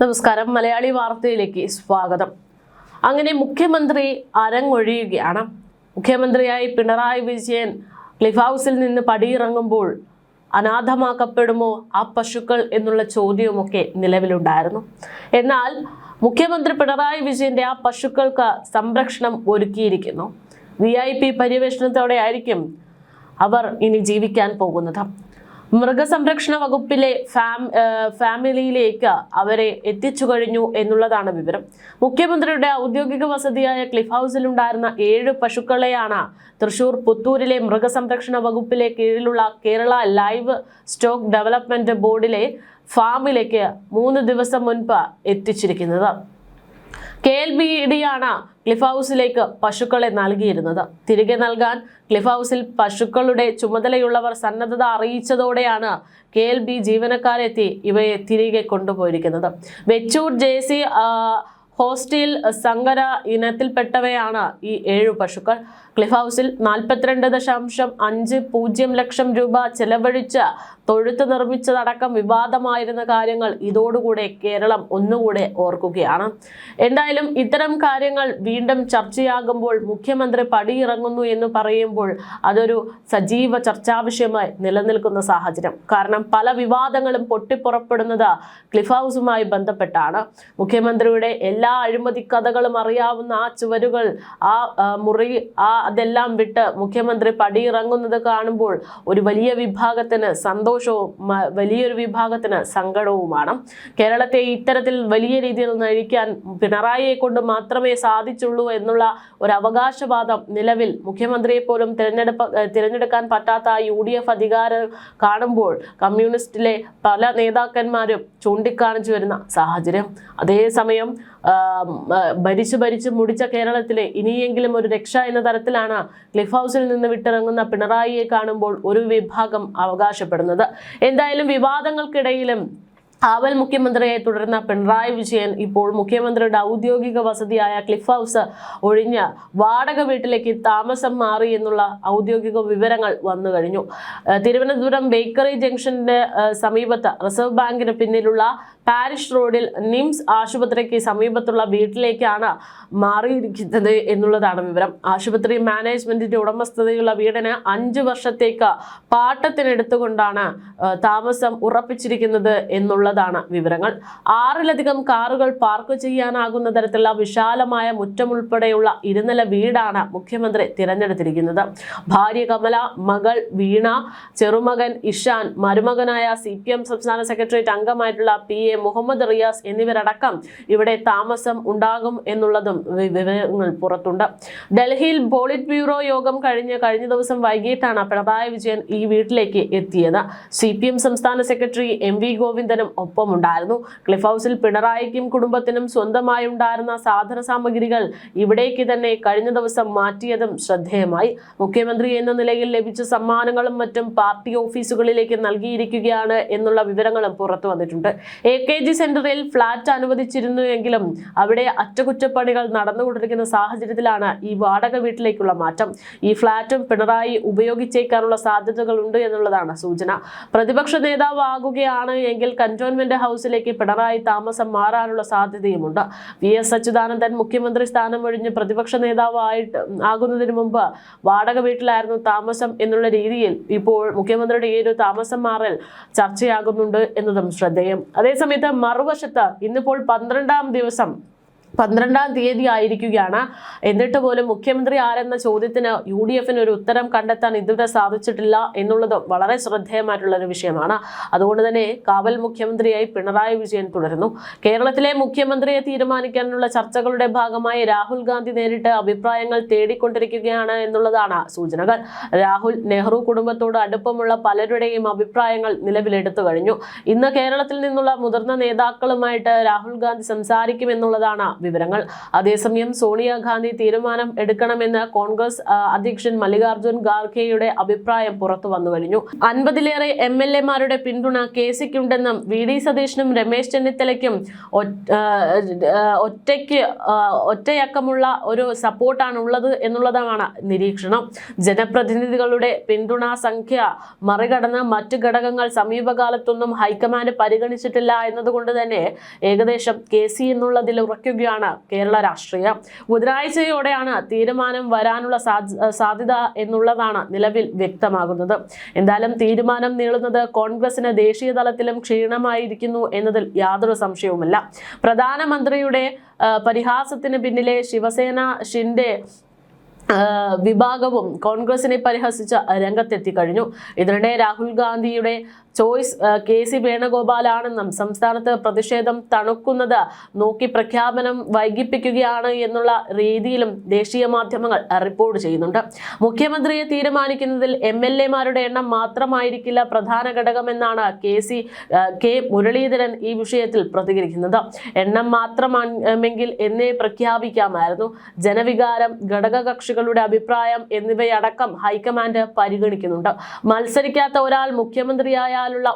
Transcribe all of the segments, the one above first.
നമസ്കാരം. മലയാളി വാർത്തയിലേക്ക് സ്വാഗതം. അങ്ങനെ മുഖ്യമന്ത്രി അരങ്ങൊഴിയുകയാണ്. മുഖ്യമന്ത്രിയായി പിണറായി വിജയൻ ക്ലിഫ് ഹൗസിൽ നിന്ന് പടിയിറങ്ങുമ്പോൾ അനാഥമാക്കപ്പെടുമോ ആ പശുക്കൾ എന്നുള്ള ചോദ്യവുമൊക്കെ നിലവിലുണ്ടായിരുന്നു. എന്നാൽ മുഖ്യമന്ത്രി പിണറായി വിജയന്റെ ആ പശുക്കൾക്ക് സംരക്ഷണം ഒരുക്കിയിരിക്കുന്നു. VIP പര്യവേഷണത്തോടെ ആയിരിക്കും അവർ ഇനി ജീവിക്കാൻ പോകുന്നത്. മൃഗസംരക്ഷണ വകുപ്പിലെ ഫാമിലിയിലേക്ക് അവരെ എത്തിച്ചു കഴിഞ്ഞു എന്നുള്ളതാണ് വിവരം. മുഖ്യമന്ത്രിയുടെ ഔദ്യോഗിക വസതിയായ ക്ലിഫ് ഹൗസിൽ ഉണ്ടായിരുന്ന 7 പശുക്കളെയാണ് തൃശൂർ പുത്തൂരിലെ മൃഗസംരക്ഷണ വകുപ്പിലെ കീഴിലുള്ള കേരള ലൈവ് സ്റ്റോക്ക് ഡെവലപ്മെന്റ് ബോർഡിലെ ഫാമിലേക്ക് 3 ദിവസം മുൻപ് എത്തിച്ചിരിക്കുന്നത്. KLBD-യാണ് ക്ലിഫ് ഹൗസിലേക്ക് പശുക്കളെ നൽകിയിരുന്നത്. തിരികെ നൽകാൻ ക്ലിഫ് ഹൗസിൽ പശുക്കളുടെ ചുമതലയുള്ളവർ സന്നദ്ധത അറിയിച്ചതോടെയാണ് KLB ജീവനക്കാരെത്തി ഇവയെ തിരികെ കൊണ്ടുപോയിരിക്കുന്നത്. വെച്ചൂർ JC ഹോസ്റ്റൽ സങ്കര ഇനത്തിൽപ്പെട്ടവയാണ് ഈ 7 പശുക്കൾ. ക്ലിഫ് ഹൗസിൽ 42.50 ലക്ഷം രൂപ ചെലവഴിച്ച് തൊഴുത്ത് നിർമ്മിച്ചതടക്കം വിവാദമായിരുന്ന കാര്യങ്ങൾ ഇതോടുകൂടെ കേരളം ഒന്നുകൂടെ ഓർക്കുകയാണ്. എന്തായാലും ഇത്തരം കാര്യങ്ങൾ വീണ്ടും ചർച്ചയാകുമ്പോൾ മുഖ്യമന്ത്രി പടിയിറങ്ങുന്നു എന്ന് പറയുമ്പോൾ അതൊരു സജീവ ചർച്ചാവിഷയമായി നിലനിൽക്കുന്ന സാഹചര്യം. കാരണം പല വിവാദങ്ങളും പൊട്ടിപ്പുറപ്പെടുന്നത് ക്ലിഫ് ഹൗസുമായി ബന്ധപ്പെട്ടാണ്. മുഖ്യമന്ത്രിയുടെ എല്ലാ അഴിമതി കഥകളും അറിയാവുന്ന ആ ചുവരുകൾ, ആ മുറി, അതെല്ലാം വിട്ട് മുഖ്യമന്ത്രി പടിയിറങ്ങുന്നത് കാണുമ്പോൾ ഒരു വലിയ വിഭാഗത്തിന് സന്തോഷവും വലിയൊരു വിഭാഗത്തിന് സങ്കടവുമാണ്. കേരളത്തെ ഇത്തരത്തിൽ വലിയ രീതിയിൽ നയിക്കാൻ പിണറായിയെ കൊണ്ട് മാത്രമേ സാധിച്ചുള്ളൂ എന്നുള്ള ഒരു അവകാശവാദം നിലവിൽ മുഖ്യമന്ത്രിയെ പോലും തിരഞ്ഞെടുക്കാൻ പറ്റാത്ത UDF അധികാരം കാണുമ്പോൾ കമ്മ്യൂണിസ്റ്റിലെ പല നേതാക്കന്മാരും ചൂണ്ടിക്കാണിച്ചു വരുന്ന സാഹചര്യം. അതേസമയം ഭരിച്ചു മുടിച്ച കേരളത്തിലെ ഇനിയെങ്കിലും ഒരു രക്ഷ എന്ന തരത്തിലാണ് ക്ലിഫ് ഹൗസിൽ നിന്ന് വിട്ടിറങ്ങുന്ന പിണറായിയെ കാണുമ്പോൾ ഒരു വിഭാഗം അവകാശപ്പെടുന്നത്. എന്തായാലും വിവാദങ്ങൾക്കിടയിലും ആവൽ മുഖ്യമന്ത്രിയെ തുടർന്ന പിണറായി വിജയൻ ഇപ്പോൾ മുഖ്യമന്ത്രിയുടെ ഔദ്യോഗിക വസതിയായ ക്ലിഫ് ഹൗസ് ഒഴിഞ്ഞ് വാടക വീട്ടിലേക്ക് താമസം മാറി എന്നുള്ള ഔദ്യോഗിക വിവരങ്ങൾ വന്നു കഴിഞ്ഞു. തിരുവനന്തപുരം ബേക്കറി ജംഗ്ഷന്റെ സമീപത്ത് റിസർവ് ബാങ്കിന് പിന്നിലുള്ള പാരിഷ് റോഡിൽ നിംസ് ആശുപത്രിക്ക് സമീപത്തുള്ള വീട്ടിലേക്കാണ് മാറിയിരിക്കുന്നത് എന്നുള്ളതാണ് വിവരം. ആശുപത്രി മാനേജ്മെന്റിന്റെ ഉടമസ്ഥതയുള്ള വീടിന് 5 വർഷത്തേക്ക് പാട്ടത്തിനെടുത്തുകൊണ്ടാണ് താമസം ഉറപ്പിച്ചിരിക്കുന്നത് എന്നുള്ളതാണ് വിവരങ്ങൾ. 6ലധികം കാറുകൾ പാർക്ക് ചെയ്യാനാകുന്ന തരത്തിലുള്ള വിശാലമായ മുറ്റം ഉൾപ്പെടെയുള്ള ഇരുനില വീടാണ് മുഖ്യമന്ത്രി തിരഞ്ഞെടുത്തിരിക്കുന്നത്. ഭാര്യ കമല, മകൾ വീണ, ചെറുമകൻ ഇഷാൻ, മരുമകനായ CPM സംസ്ഥാന സെക്രട്ടേറിയറ്റ് അംഗമായിട്ടുള്ള PA മുഹമ്മദ് റിയാസ് എന്നിവരടക്കം ഇവിടെ താമസം ഉണ്ടാകും എന്നുള്ളതും വിവരങ്ങൾ പുറത്തുണ്ട്. ഡൽഹിയിൽ പോളിറ്റ് ബ്യൂറോ യോഗം കഴിഞ്ഞ ദിവസം വൈകിട്ടാണ് പിണറായി വിജയൻ ഈ വീട്ടിലേക്ക് എത്തിയത്. CPM സംസ്ഥാന സെക്രട്ടറി MV ഗോവിന്ദനും ഒപ്പമുണ്ടായിരുന്നു. ക്ലിഫ് ഹൗസിൽ പിണറായിക്കും കുടുംബത്തിനും സ്വന്തമായി ഉണ്ടായിരുന്ന സാധന സാമഗ്രികൾ ഇവിടേക്ക് തന്നെ കഴിഞ്ഞ ദിവസം മാറ്റിയതും ശ്രദ്ധേയമായി. മുഖ്യമന്ത്രി എന്ന നിലയിൽ ലഭിച്ച സമ്മാനങ്ങളും മറ്റും പാർട്ടി ഓഫീസുകളിലേക്ക് നൽകിയിരിക്കുകയാണ് എന്നുള്ള വിവരങ്ങളും പുറത്തു വന്നിട്ടുണ്ട്. AKG സെന്ററിൽ ഫ്ളാറ്റ് അനുവദിച്ചിരുന്നുവെങ്കിലും അവിടെ അറ്റകുറ്റപ്പണികൾ നടന്നുകൊണ്ടിരിക്കുന്ന സാഹചര്യത്തിലാണ് ഈ വാടക വീട്ടിലേക്കുള്ള മാറ്റം. ഈ ഫ്ളാറ്റും പിണറായി ഉപയോഗിച്ചേക്കാനുള്ള സാധ്യതകളുണ്ട് എന്നുള്ളതാണ് സൂചന. പ്രതിപക്ഷ നേതാവ് ആകുകയാണ് എങ്കിൽ കന്റോൺമെന്റ് ഹൗസിലേക്ക് പിണറായി താമസം മാറാനുള്ള സാധ്യതയുമുണ്ട്. VS അച്യുതാനന്ദൻ മുഖ്യമന്ത്രി സ്ഥാനം ഒഴിഞ്ഞ് പ്രതിപക്ഷ നേതാവ് ആകുന്നതിന് മുമ്പ് വാടക വീട്ടിലായിരുന്നു താമസം എന്നുള്ള രീതിയിൽ ഇപ്പോൾ മുഖ്യമന്ത്രിയുടെ ഈ ഒരു താമസം മാറൽ ചർച്ചയാകുന്നുണ്ട് എന്നതും ശ്രദ്ധേയം. അതേസമയത്ത് മറുവശത്ത് ഇന്നിപ്പോൾ 12-ാം തീയതി ആയിരിക്കുകയാണ്. എന്നിട്ട് പോലും മുഖ്യമന്ത്രി ആരെന്ന ചോദ്യത്തിന് UDF-ന് ഒരു ഉത്തരം കണ്ടെത്താൻ ഇതുവരെ സാധിച്ചിട്ടില്ല എന്നുള്ളതും വളരെ ശ്രദ്ധേയമായിട്ടുള്ള ഒരു വിഷയമാണ്. അതുകൊണ്ട് തന്നെ കാവൽ മുഖ്യമന്ത്രിയായി പിണറായി വിജയൻ തുടരുന്നു. കേരളത്തിലെ മുഖ്യമന്ത്രിയെ തീരുമാനിക്കാനുള്ള ചർച്ചകളുടെ ഭാഗമായി രാഹുൽ ഗാന്ധി നേരിട്ട് അഭിപ്രായങ്ങൾ തേടിക്കൊണ്ടിരിക്കുകയാണ് എന്നുള്ളതാണ് സൂചനകൾ. രാഹുൽ, നെഹ്റു കുടുംബത്തോട് അടുപ്പമുള്ള പലരുടെയും അഭിപ്രായങ്ങൾ നിലവിലെടുത്തു കഴിഞ്ഞു. ഇന്ന് കേരളത്തിൽ നിന്നുള്ള മുതിർന്ന നേതാക്കളുമായിട്ട് രാഹുൽ ഗാന്ധി സംസാരിക്കുമെന്നുള്ളതാണ് വിവരങ്ങൾ. അതേസമയം സോണിയാഗാന്ധി തീരുമാനം എടുക്കണമെന്ന് കോൺഗ്രസ് അധ്യക്ഷൻ മല്ലികാർജുൻ ഖാർഗെയുടെ അഭിപ്രായം പുറത്തു വന്നു കഴിഞ്ഞു. 50-ലേറെ MLA-മാരുടെ പിന്തുണ KCക്കുണ്ടെന്നും VD സതീശനും രമേശ് ചെന്നിത്തലയ്ക്കും ഒറ്റയക്കമുള്ള ഒരു സപ്പോർട്ടാണ് ഉള്ളത് എന്നുള്ളതാണ് നിരീക്ഷണം. ജനപ്രതിനിധികളുടെ പിന്തുണാ സംഖ്യ മറികടന്ന് മറ്റ് ഘടകങ്ങൾ സമീപകാലത്തൊന്നും ഹൈക്കമാൻഡ് പരിഗണിച്ചിട്ടില്ല എന്നതുകൊണ്ട് തന്നെ ഏകദേശം KC എന്നുള്ളതിൽ ഉറയ്ക്കുകയാണ് കേരള രാഷ്ട്രീയം. ബുധനാഴ്ചയോടെയാണ് തീരുമാനം വരാനുള്ള സാധ്യത എന്നുള്ളതാണ് നിലവിൽ വ്യക്തമാകുന്നത്. എന്തായാലും തീരുമാനം നീളുന്നത് കോൺഗ്രസിന് ദേശീയ തലത്തിലും ക്ഷീണമായിരിക്കുന്നു എന്നതിൽ യാതൊരു സംശയവുമില്ല. പ്രധാനമന്ത്രിയുടെ പരിഹാസത്തിന് പിന്നിലെ ശിവസേന ഷിൻഡെ വിഭാഗവും കോൺഗ്രസിനെ പരിഹസിച്ച് രംഗത്തെത്തി കഴിഞ്ഞു. ഇതിനിടെ രാഹുൽ ഗാന്ധിയുടെ ചോയ്സ് KC വേണുഗോപാലാണെന്നും സംസ്ഥാനത്ത് പ്രതിഷേധം തണുക്കുന്നത് നോക്കി പ്രഖ്യാപനം വൈകിപ്പിക്കുകയാണ് എന്നുള്ള രീതിയിലും ദേശീയ മാധ്യമങ്ങൾ റിപ്പോർട്ട് ചെയ്യുന്നുണ്ട്. മുഖ്യമന്ത്രിയെ തീരുമാനിക്കുന്നതിൽ MLA-മാരുടെ എണ്ണം മാത്രമായിരിക്കില്ല പ്രധാന ഘടകമെന്നാണ് K മുരളീധരൻ ഈ വിഷയത്തിൽ പ്രതികരിക്കുന്നത്. എണ്ണം മാത്രമെങ്കിൽ എന്നേ പ്രഖ്യാപിക്കാമായിരുന്നു. ജനവികാരം, ഘടകകക്ഷികളുടെ അഭിപ്രായം എന്നിവയടക്കം ഹൈക്കമാൻഡ് പരിഗണിക്കുന്നുണ്ട്. മത്സരിക്കാത്ത ഒരാൾ മുഖ്യമന്ത്രിയായ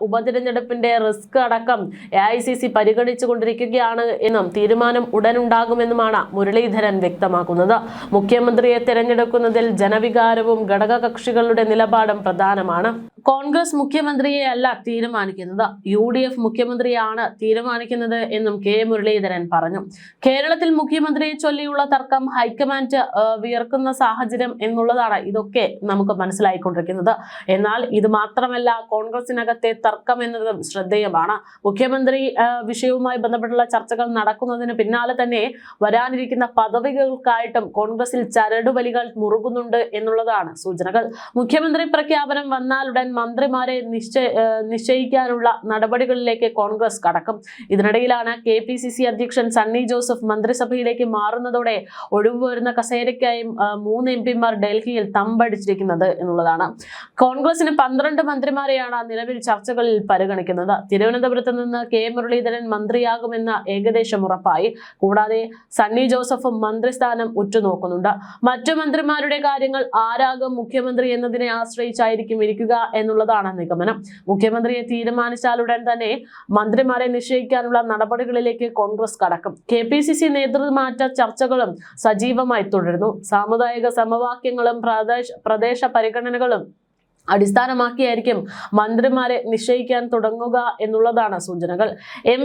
ഉപതിരഞ്ഞെടുപ്പിന്റെ റിസ്ക് അടക്കം AICC പരിഗണിച്ചുകൊണ്ടിരിക്കുകയാണ് എന്നും തീരുമാനം ഉടനുണ്ടാകുമെന്നുമാണ് മുരളീധരൻ വ്യക്തമാക്കുന്നത്. മുഖ്യമന്ത്രിയെ തെരഞ്ഞെടുക്കുന്നതിൽ ജനവികാരവും ഘടകകക്ഷികളുടെ നിലപാടും പ്രധാനമാണ്. കോൺഗ്രസ് മുഖ്യമന്ത്രിയെ അല്ല തീരുമാനിക്കുന്നത്, UDF മുഖ്യമന്ത്രിയാണ് തീരുമാനിക്കുന്നത് എന്നും മുരളീധരൻ പറഞ്ഞു. കേരളത്തിൽ മുഖ്യമന്ത്രിയെ ചൊല്ലിയുള്ള തർക്കം ഹൈക്കമാൻഡ് വിയർക്കുന്ന സാഹചര്യം എന്നുള്ളതാണ് ഇതൊക്കെ നമുക്ക് മനസ്സിലായിക്കൊണ്ടിരിക്കുന്നത്. എന്നാൽ ഇത് മാത്രമല്ല, കോൺഗ്രസിനകത്തെ തർക്കം എന്നതും ശ്രദ്ധേയമാണ്. മുഖ്യമന്ത്രി വിഷയവുമായി ബന്ധപ്പെട്ടുള്ള ചർച്ചകൾ നടക്കുന്നതിന് പിന്നാലെ തന്നെ വരാനിരിക്കുന്ന പദവികൾക്കായിട്ടും കോൺഗ്രസിൽ ചരടുവലികൾ മുറുകുന്നുണ്ട് എന്നുള്ളതാണ് സൂചനകൾ. മുഖ്യമന്ത്രി പ്രഖ്യാപനം വന്നാലുടൻ മന്ത്രിമാരെ നിശ്ചയിക്കാനുള്ള നടപടികളിലേക്ക് കോൺഗ്രസ് കടക്കും. ഇതിനിടയിലാണ് KPCC അധ്യക്ഷൻ സണ്ണി ജോസഫ് മന്ത്രിസഭയിലേക്ക് മാറുന്നതോടെ ഒഴിവ് വരുന്ന കസേരയ്ക്കായി 3 MP-മാർ ഡൽഹിയിൽ തമ്പടിച്ചിരിക്കുന്നത് എന്നുള്ളതാണ്. കോൺഗ്രസിന് 12 മന്ത്രിമാരെയാണ് നിലവിൽ ചർച്ചകളിൽ പരിഗണിക്കുന്നത്. തിരുവനന്തപുരത്ത് നിന്ന് മുരളീധരൻ മന്ത്രിയാകുമെന്ന് ഏകദേശം ഉറപ്പായി. കൂടാതെ സണ്ണി ജോസഫും മന്ത്രിസ്ഥാനം ഉറ്റുനോക്കുന്നുണ്ട്. മറ്റു മന്ത്രിമാരുടെ കാര്യങ്ങൾ ആരാകും മുഖ്യമന്ത്രി എന്നതിനെ ആശ്രയിച്ചായിരിക്കും ഇരിക്കുക എന്നുള്ളതാണ് നിഗമനം. മുഖ്യമന്ത്രിയെ തീരുമാനിച്ചാലുടൻ തന്നെ മന്ത്രിമാരെ നിശ്ചയിക്കാനുള്ള നടപടികളിലേക്ക് കോൺഗ്രസ് കടക്കും. KPCC നേതൃമാറ്റ ചർച്ചകളും സജീവമായി തുടരുന്നു. സാമുദായിക സമവാക്യങ്ങളും പ്രദേശ പരിഗണനകളും അടിസ്ഥാനമാക്കിയായിരിക്കും മന്ത്രിമാരെ നിശ്ചയിക്കാൻ തുടങ്ങുക എന്നുള്ളതാണ് സൂചനകൾ.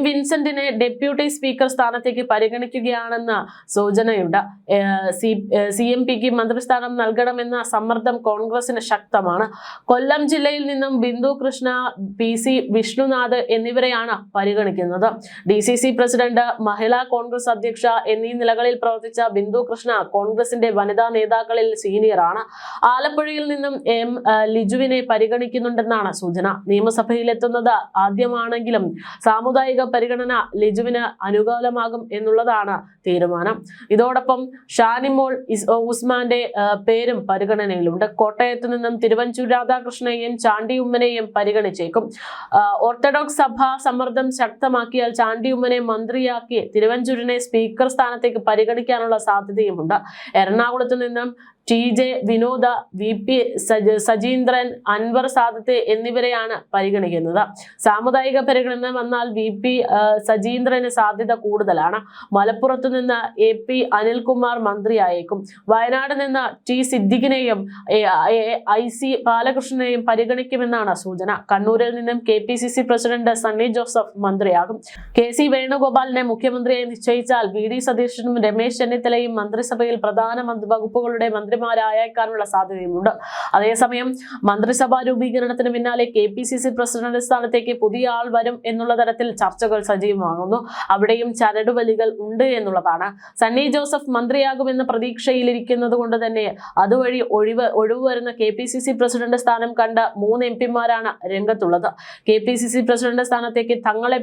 വിൻസെന്റിനെ ഡെപ്യൂട്ടി സ്പീക്കർ സ്ഥാനത്തേക്ക് പരിഗണിക്കുകയാണെന്ന സൂചനയുണ്ട്. CMPക്ക് മന്ത്രിസ്ഥാനം നൽകണമെന്ന സമ്മർദ്ദം കോൺഗ്രസിന് ശക്തമാണ്. കൊല്ലം ജില്ലയിൽ നിന്നും ബിന്ദു കൃഷ്ണ, PC വിഷ്ണുനാഥ് എന്നിവരെയാണ് പരിഗണിക്കുന്നത്. DCC പ്രസിഡന്റ്, മഹിളാ കോൺഗ്രസ് അധ്യക്ഷ എന്നീ നിലകളിൽ പ്രവർത്തിച്ച ബിന്ദു കൃഷ്ണ കോൺഗ്രസിന്റെ വനിതാ നേതാക്കളിൽ സീനിയറാണ്. ആലപ്പുഴയിൽ നിന്നും ലിജുവിനെ പരിഗണിക്കുന്നുണ്ടെന്നാണ് സൂചന. നിയമസഭയിലെത്തുന്നത് ആദ്യമാണെങ്കിലും സാമുദായിക പരിഗണന ലിജുവിന് അനുകൂലമാകും എന്നുള്ളതാണ് തീരുമാനം. ഇതോടൊപ്പം ഷാനിമോൾ ഉസ്മാന്റെ പേരും പരിഗണനയിലുണ്ട്. കോട്ടയത്ത് നിന്നും തിരുവഞ്ചൂർ രാധാകൃഷ്ണനെയും ചാണ്ടി ഉമ്മനെയും പരിഗണിച്ചേക്കും. ഓർത്തഡോക്സ് സഭ സമ്മർദ്ദം ശക്തമാക്കിയാൽ ചാണ്ടി ഉമ്മനെ മന്ത്രിയാക്കി തിരുവഞ്ചൂരിനെ സ്പീക്കർ സ്ഥാനത്തേക്ക് പരിഗണിക്കാനുള്ള സാധ്യതയുമുണ്ട്. എറണാകുളത്ത് നിന്നും TJ വിനോദ, VP സജീന്ദ്രൻ, അൻവർ സാദത്ത് എന്നിവരെയാണ് പരിഗണിക്കുന്നത്. സാമുദായിക പരിഗണന വന്നാൽ VP സജീന്ദ്രന് സാധ്യത കൂടുതലാണ്. മലപ്പുറത്ത് നിന്ന് AP അനിൽകുമാർ മന്ത്രിയായേക്കും. വയനാട് നിന്ന് T സിദ്ദിഖിനെയും IC ബാലകൃഷ്ണനെയും പരിഗണിക്കുമെന്നാണ് സൂചന. കണ്ണൂരിൽ നിന്നും KPCC പ്രസിഡന്റ് സണ്ണി ജോസഫ് മന്ത്രിയാകും. KC വേണുഗോപാലിനെ മുഖ്യമന്ത്രിയെ നിശ്ചയിച്ചാൽ VD സതീശനും രമേശ് ചെന്നിത്തലയും മന്ത്രിസഭയിൽ പ്രധാന വകുപ്പുകളുടെ മന്ത്രിമാരായേക്കാനുള്ള സാധ്യതയുമുണ്ട്. അതേസമയം മന്ത്രിസഭാ രൂപീകരണത്തിന് പിന്നാലെ KPCC പ്രസിഡന്റ് സ്ഥാനത്തേക്ക് പുതിയ ആൾ വരും എന്നുള്ള തരത്തിൽ ചർച്ചകൾ സജീവമാകുന്നു. അവിടെയും ചരടുവലികൾ ഉണ്ട് എന്നുള്ളതാണ്. സണ്ണി ജോസഫ് മന്ത്രിയാകുമെന്ന പ്രതീക്ഷയിലിരിക്കുന്നത് കൊണ്ട് തന്നെ അതുവഴി ഒഴിവ് വരുന്ന KPCC പ്രസിഡന്റ് സ്ഥാനം കണ്ട 3 MP-മാരാണ് രംഗത്തുള്ളത്. KPCC പ്രസിഡന്റ് സ്ഥാനത്തേക്ക് തങ്ങളെ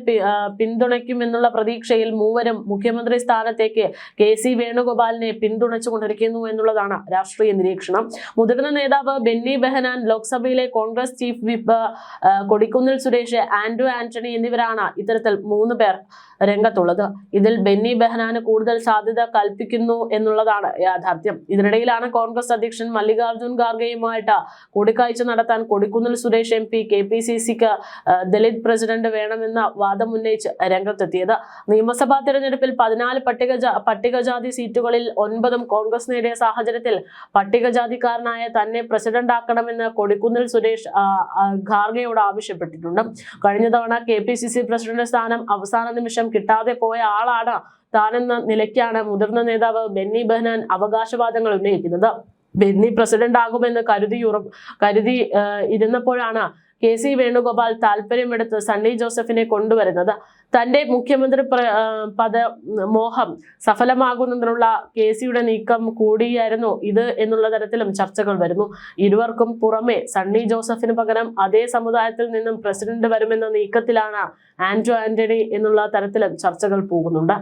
പിന്തുണയ്ക്കുമെന്നുള്ള പ്രതീക്ഷയിൽ മൂവരും മുഖ്യമന്ത്രി സ്ഥാനത്തേക്ക് KC വേണുഗോപാലിനെ പിന്തുണച്ചുകൊണ്ടിരിക്കുന്നു എന്നുള്ളതാണ് രാഷ്ട്രീയ നിരീക്ഷണം. മുതിർന്ന നേതാവ് ബെന്നി ബെഹനാൻ, ലോക്സഭയിലെ കോൺഗ്രസ് ചീഫ് വിപ്പ് കൊടിക്കുന്നിൽ സുരേഷ്, ആന്റോ ആന്റണി എന്നിവരാണ് ഇത്തരത്തിൽ 3 പേർ രംഗത്തുള്ളത്. ഇതിൽ ബെന്നി ബെഹനാന് കൂടുതൽ സാധ്യത കൽപ്പിക്കുന്നു എന്നുള്ളതാണ് യാഥാർത്ഥ്യം. ഇതിനിടയിലാണ് കോൺഗ്രസ് അധ്യക്ഷൻ മല്ലികാർജുൻ ഖാർഗെയുമായിട്ട് കൂടിക്കാഴ്ച നടത്താൻ കൊടിക്കുന്നിൽ സുരേഷ് MP KPCCക്ക് ദലിത് പ്രസിഡന്റ് വേണമെന്ന വാദമുന്നയിച്ച് രംഗത്തെത്തിയത്. നിയമസഭാ തെരഞ്ഞെടുപ്പിൽ 14 പട്ടികജാതി സീറ്റുകളിൽ 9 കോൺഗ്രസ് നേടിയ സാഹചര്യത്തിൽ പട്ടികജാതിക്കാരനായ തന്നെ പ്രസിഡന്റ് ആക്കണമെന്ന് കൊടിക്കുന്നിൽ സുരേഷ് ഖാർഗെയോട് ആവശ്യപ്പെട്ടിട്ടുണ്ട്. കഴിഞ്ഞ തവണ KPCC പ്രസിഡന്റ് സ്ഥാനം അവസാന നിമിഷം കിട്ടാതെ പോയ ആളാണ് താനെന്ന നിലയ്ക്കാണ് മുതിർന്ന നേതാവ് ബെന്നി ബെഹനാൻ അവകാശവാദങ്ങൾ ഉന്നയിക്കുന്നത്. ബെന്നി പ്രസിഡന്റ് ആകുമെന്ന് കരുതി ഇരുന്നപ്പോഴാണ് KC വേണുഗോപാൽ താല്പര്യമെടുത്ത് സണ്ണി ജോസഫിനെ കൊണ്ടുവരുന്നത്. തന്റെ മുഖ്യമന്ത്രി പദ മോഹം സഫലമാകുന്നതിനുള്ള KCയുടെ നീക്കം കൂടിയായിരുന്നു ഇത് എന്നുള്ള തരത്തിലും ചർച്ചകൾ വരുന്നു. ഇരുവർക്കും പുറമെ സണ്ണി ജോസഫിന് പകരം അതേ സമുദായത്തിൽ നിന്നും പ്രസിഡന്റ് വരുമെന്ന നീക്കത്തിലാണ് ആന്റോ ആന്റണി എന്നുള്ള തരത്തിലും ചർച്ചകൾ പോകുന്നുണ്ട്.